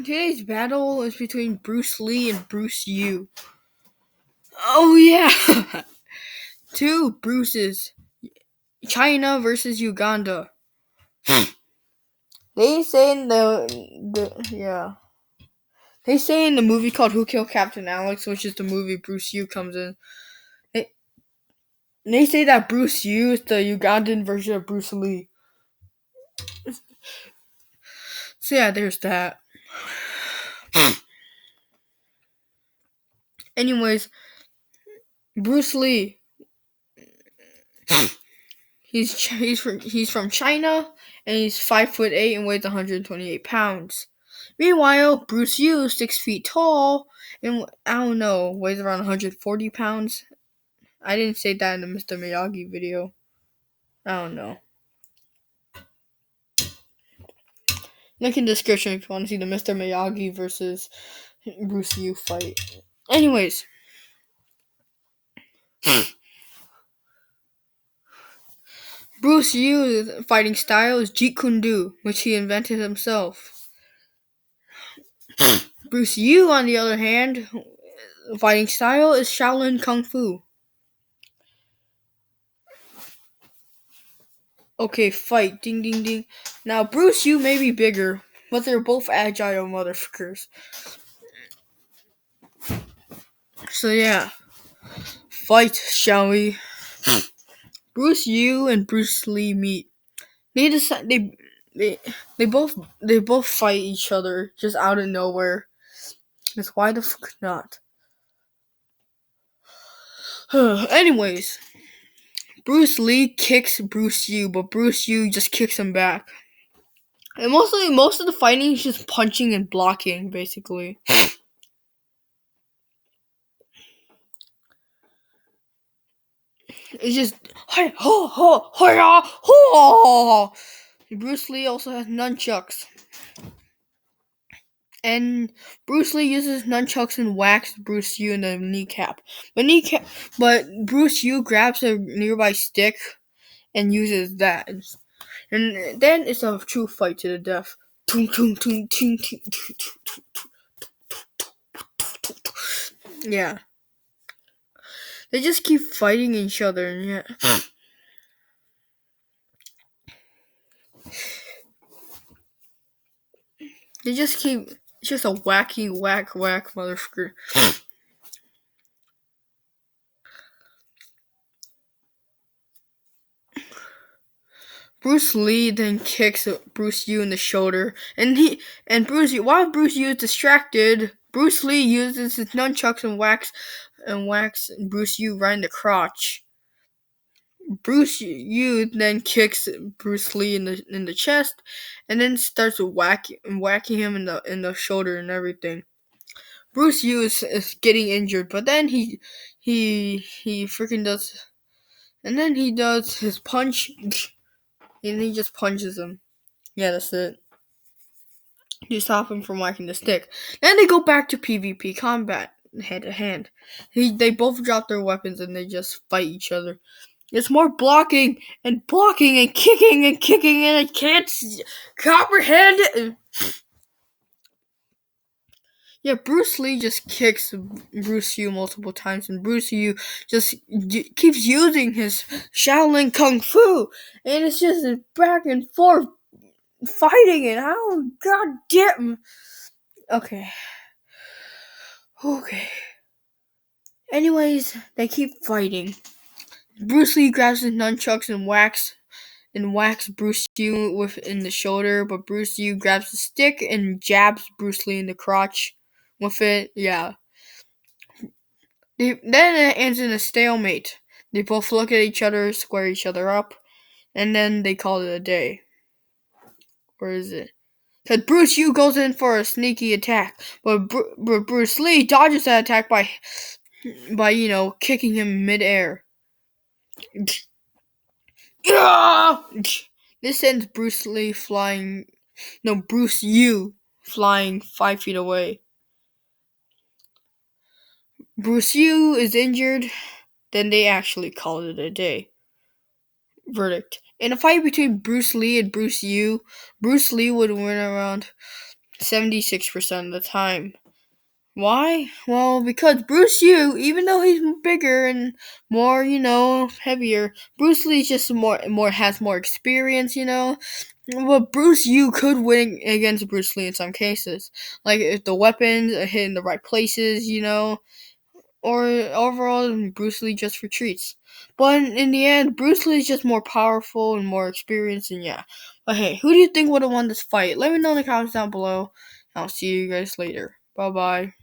Today's battle is between Bruce Lee and Bruce Yu. Oh yeah, two Bruces. China versus Uganda. They say in They say in the movie called Who Killed Captain Alex, which is the movie Bruce Yu comes in. They say that Bruce Yu is the Ugandan version of Bruce Lee. So yeah, there's that. Anyways, Bruce Lee. He's from China and he's 5'8" and weighs 128 pounds. Meanwhile, Bruce Yu is 6 feet tall and weighs around 140 pounds. I didn't say that in the Mr. Miyagi video. I don't know. Link in the description if you want to see the Mr. Miyagi versus Bruce Yu fight. Anyways. Bruce Yu's fighting style is Jeet Kune, which he invented himself. Bruce Yu, on the other hand, fighting style is Shaolin Kung Fu. Okay, fight. Ding, ding, ding. Now, Bruce Yu may be bigger, but they're both agile motherfuckers. So, yeah. Fight, shall we? Bruce Yu and Bruce Lee meet. They decide they both fight each other just out of nowhere. Because why the fuck not? Anyways, Bruce Lee kicks Bruce Yu, but Bruce Yu just kicks him back. And most of the fighting is just punching and blocking, basically. It's just Bruce Lee also has nunchucks. And Bruce Lee uses nunchucks and whacks Bruce Yu in the kneecap. But Bruce Yu grabs a nearby stick and uses that. And then it's a true fight to the death. Yeah. They just keep fighting each other, and yeah. It's just a wacky whack motherfucker. Bruce Lee then kicks Bruce Yu in the shoulder, while Bruce Yu is distracted, Bruce Lee uses his nunchucks and whacks Bruce Yu right in the crotch. Bruce Yu then kicks Bruce Lee in the chest, and then starts whacking him in the shoulder and everything. Bruce Yu is getting injured, but then he freaking does, and then he does his punch, and he just punches him. Yeah, that's it. You stop him from whacking the stick. Then they go back to PvP combat, hand to hand. They both drop their weapons and they just fight each other. It's more blocking and kicking and I can't comprehend it. Yeah, Bruce Lee just kicks Bruce Yu multiple times, and Bruce Yu just keeps using his Shaolin Kung Fu, and it's just back and forth fighting, and how goddamn. Okay. Anyways, they keep fighting. Bruce Lee grabs his nunchucks and whacks Bruce Yu in the shoulder, but Bruce Yu grabs the stick and jabs Bruce Lee in the crotch with it. Yeah. Then it ends in a stalemate. They both look at each other, square each other up, and then they call it a day. Or is it? Because Bruce Yu goes in for a sneaky attack, but Bruce Lee dodges that attack by kicking him midair. This sends Bruce Yu flying 5 feet away. Bruce Yu is injured, then they actually call it a day. Verdict. In a fight between Bruce Lee and Bruce Yu, Bruce Lee would win around 76% of the time. Why? Well, because Bruce Yu, even though he's bigger and more, heavier, Bruce Lee just more has more experience, But Bruce Yu could win against Bruce Lee in some cases, like if the weapons are hit in the right places, or overall Bruce Lee just retreats. But in the end, Bruce Lee is just more powerful and more experienced, and yeah. But hey, who do you think would have won this fight? Let me know in the comments down below. I'll see you guys later. Bye bye.